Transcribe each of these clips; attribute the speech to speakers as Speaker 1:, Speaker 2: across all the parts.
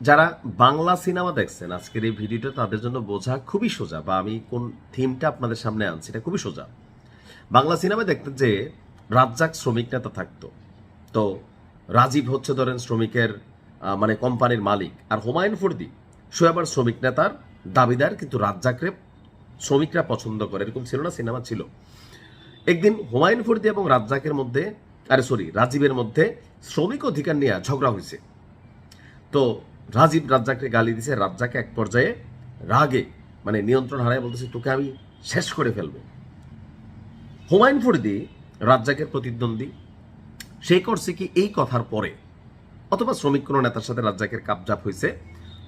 Speaker 1: যারা বাংলা সিনেমা দেখছেন আজকের এই ভিডিওটা তাদের জন্য বোঝা খুবই সোজা, বা আমি কোন থিমটা আপনাদের সামনে আনছি এটা খুবই সোজা। বাংলা সিনেমায় দেখতেন যে রাজ্জাক শ্রমিক নেতা থাকতো, তো রাজীব হচ্ছে ধরেন শ্রমিকের মানে কোম্পানির মালিক, আর হুমায়ুন ফরদি সে আবার শ্রমিক নেতার দাবিদার, কিন্তু রাজ্জাকরে শ্রমিকরা পছন্দ করে, এরকম ছিল না? সিনেমা ছিল। একদিন হুমায়ুন ফরদি এবং রাজ্জাকের মধ্যে, রাজীবের মধ্যে শ্রমিক অধিকার নিয়ে ঝগড়া হয়েছে। তো রাজীব রাজ্জাককে গালি দিছে, রাজ্জাকে এক পর্যায়ে রাগে মানে নিয়ন্ত্রণ হারায় বলতেছে তোকে আমি শেষ করে ফেলবো। হুমায়ুন ফরদি রাজ্জাকের প্রতিদ্বন্দ্বী, সে করছে কি এই কথার পরে, অথবা শ্রমিক কোনো নেতার সাথে রাজ্জাকের কাপজাপ হয়েছে,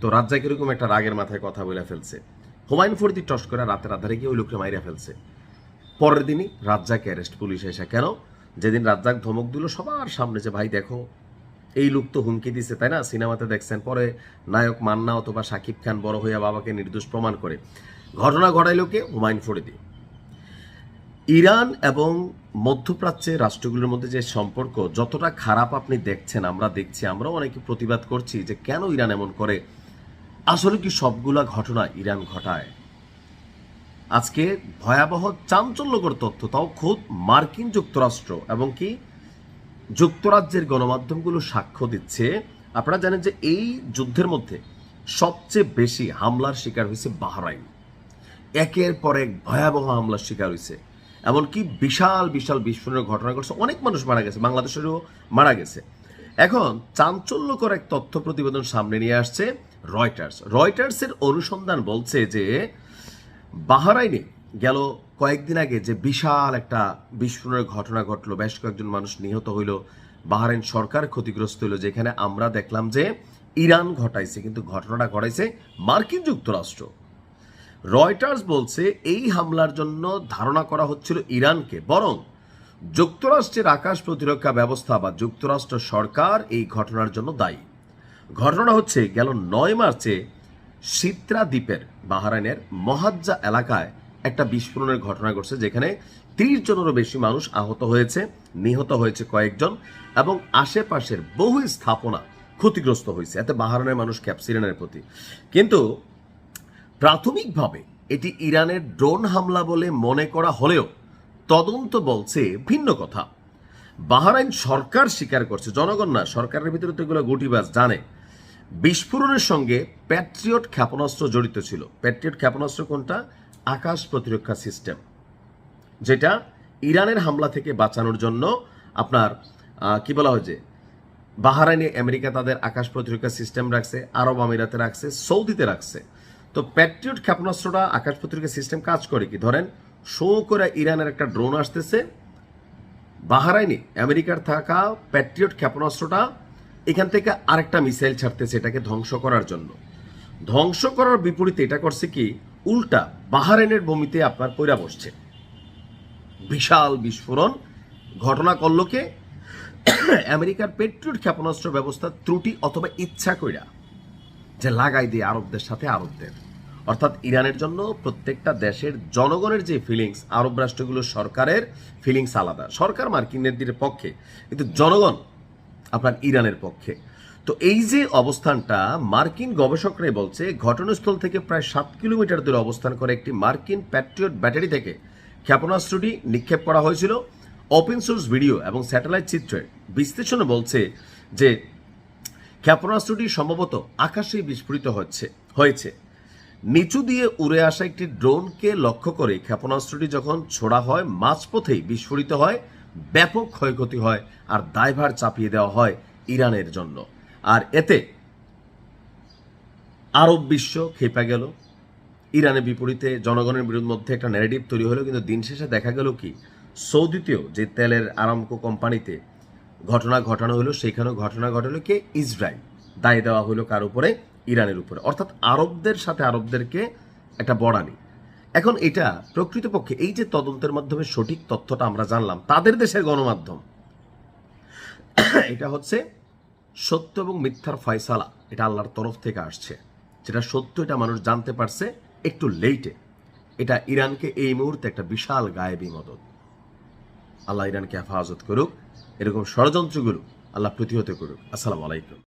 Speaker 1: তো রাজ্জাক এরকম একটা রাগের মাথায় কথা বলে ফেলছে। হুমায়ুন ফরদি টস করে রাতের আধারে গিয়ে ওই লোককে মাইরা ফেলছে। পরের দিনই রাজ্জাকে অ্যারেস্ট, পুলিশ এসে। কেন? যেদিন রাজ্জাক ধমক দিল সবার সামনে যে ভাই দেখো এই লোক তো হুমকি দিছে, তাই না? সিনেমাতে দেখছেন। পরে নায়ক মান্না অথবা শাকিব খান বড় হইয়া বাবাকে নির্দোষ প্রমাণ করে। ঘটনা ঘটাইল কে? হুমায়ুন ফরদি। ইরান এবং মধ্যপ্রাচ্যের রাষ্ট্রগুলোর মধ্যে যে সম্পর্ক যতটা খারাপ আপনি দেখছেন, আমরা দেখছি, আমরাও অনেকে প্রতিবাদ করছি যে কেন ইরান এমন করে। আসলে কি সবগুলা ঘটনা ইরান ঘটায়? আজকে ভয়াবহ চাঞ্চল্যকর তথ্য, তাও খোদ মার্কিন যুক্তরাষ্ট্র এবং কি যুক্তরাজ্যের গণমাধ্যমগুলো সাক্ষ্য দিচ্ছে। আপনারা জানেন যে এই যুদ্ধের মধ্যে সবচেয়ে বেশি হামলার শিকার হয়েছে বাহরাইন। একের পর এক ভয়াবহ হামলার শিকার হয়েছে, এমনকি বিশাল বিশাল বিস্ফোরণের ঘটনা ঘটছে, অনেক মানুষ মারা গেছে, বাংলাদেশেরও মারা গেছে। এখন চাঞ্চল্যকর এক তথ্য প্রতিবেদন সামনে নিয়ে আসছে রয়টার্সের অনুসন্ধান বলছে যে বাহরাইনে গেল কয়েকদিন আগে যে বিশাল একটা বিস্ফোরণের ঘটনা ঘটলো, বেশ কয়েকজন মানুষ নিহত হইল, বাহরাইন সরকার ক্ষতিগ্রস্ত হইল, যেখানে আমরা দেখলাম যে ইরান ঘটাইছে, কিন্তু ঘটনাটা ঘটাইছে মার্কিন যুক্তরাষ্ট্র। রয়টার্স বলছে এই হামলার জন্য ধারণা করা হচ্ছিল ইরানকে, বরং যুক্তরাষ্ট্রের আকাশ প্রতিরক্ষা ব্যবস্থা বা যুক্তরাষ্ট্র সরকার এই ঘটনার জন্য দায়ী। ঘটনা হচ্ছে গেল 9 মার্চে সিত্রা দ্বীপের বাহরাইনের মহাজ্জা এলাকায় একটা বিস্ফোরণের ঘটনা ঘটছে, যেখানে 30 জনেরও বেশি মানুষ আহত হয়েছে, নিহত হয়েছে কয়েকজন, এবং আশেপাশের বহু স্থাপনা ক্ষতিগ্রস্ত হয়েছে। এতে বাহরাইনের মানুষ ক্যাপসিলেনের প্রতি। কিন্তু প্রাথমিকভাবে এটি ইরানের ড্রোন হামলা বলে মনে করা হলেও তদন্ত বলছে ভিন্ন কথা। বাহরাইন সরকার স্বীকার করছে, জনগণ না, সরকারের ভিতরে তো এগুলো গুটিবাজ জানে, বিস্ফোরণের সঙ্গে প্যাট্রিয়ট ক্ষেপণাস্ত্র জড়িত ছিল। প্যাট্রিয়ট ক্ষেপণাস্ত্র কোনটা? আকাশ প্রতিরক্ষা সিস্টেম, যেটা ইরানের হামলা থেকে বাঁচানোর জন্য আপনার কি বলা হয় যে বাহরাইনে আমেরিকা তাদের আকাশ প্রতিরক্ষা সিস্টেম রাখছে, আরব আমিরাতে রাখছে, সৌদিতে রাখছে। তো প্যাট্রিয়ট ক্ষেপণাস্ত্রটা আকাশ প্রতিরক্ষা সিস্টেম কাজ করে কি? ধরেন শো করে ইরানের একটা ড্রোন আসতেছে, বাহরাইনে আমেরিকার থাকা প্যাট্রিয়ট ক্ষেপণাস্ত্রটা এখান থেকে আরেকটা মিসাইল ছাড়তেছে এটাকে ধ্বংস করার জন্য। ধ্বংস করার বিপরীতে এটা করছে কি, উল্টা বাহরাইনের ভূমিতে আপনার পয়রা বসছে। বিশাল বিস্ফোরণ ঘটনা করলো কে? আমেরিকার প্যাট্রিয়ট ক্ষেপণাস্ত্র ব্যবস্থার ত্রুটি অথবা ইচ্ছা কইরা যে লাগাই দিয়ে আরবদের সাথে আরবদের, অর্থাৎ ইরানের জন্য প্রত্যেকটা দেশের জনগণের যে ফিলিংস, আরব রাষ্ট্রগুলোর সরকারের ফিলিংস আলাদা। সরকার মার্কিনদের পক্ষে, কিন্তু জনগণ আপনার ইরানের পক্ষে। তো এই যে অবস্থানটা, মার্কিন গবেষকরাই বলছে ঘটনাস্থল থেকে প্রায় 7 কিলোমিটার দূরে অবস্থান করে একটি মার্কিন প্যাট্রিয়ট ব্যাটারি থেকে ক্ষেপণাস্ত্রটি নিক্ষেপ করা হয়েছিল। ওপেন সোর্স ভিডিও এবং স্যাটেলাইট চিত্রের বিশ্লেষণে বলছে যে ক্ষেপণাস্ত্রটি সম্ভবত আকাশেই বিস্ফোরিত হয়েছে। নিচু দিয়ে উড়ে আসা একটি ড্রোনকে লক্ষ্য করে ক্ষেপণাস্ত্রটি যখন ছোড়া হয় মাঝপথেই বিস্ফোরিত হয়, ব্যাপক ক্ষয়ক্ষতি হয়, আর দায়ভার চাপিয়ে দেওয়া হয় ইরানের জন্য। আর এতে আরব বিশ্ব খেপে গেল, ইরানের বিপরীতে জনগণের বিরুদ্ধে মধ্যে একটা ন্যারেটিভ তৈরি হলো। কিন্তু দিন শেষে দেখা গেল কি, সৌদিতেও যে তেলের আরামকো কোম্পানিতে ঘটনা ঘটানো হলো, সেখানেও ঘটনা ঘটালো কে? ইসরায়েল। দায় দেওয়া হলো কার উপরে? ইরানের উপরে। অর্থাৎ আরবদের সাথে আরবদেরকে একটা বড়ানি। এখন এটা প্রকৃতপক্ষে এই যে তদন্তের মাধ্যমে সঠিক তথ্যটা আমরা জানলাম, তাদের দেশের গণমাধ্যম এটা হচ্ছে সত্য এবং মিথ্যার ফয়সালা, এটা আল্লাহর তরফ থেকে আসছে। যেটা সত্য এটা মানুষ জানতে পারছে একটু লেটে। এটা ইরানকে এই মুহূর্তে একটা বিশাল গায়েবী মদত। আল্লাহ ইরানকে হেফাজত করুক, এরকম ষড়যন্ত্রগুলো আল্লাহ প্রতিহত করুক। আসসালামু আলাইকুম।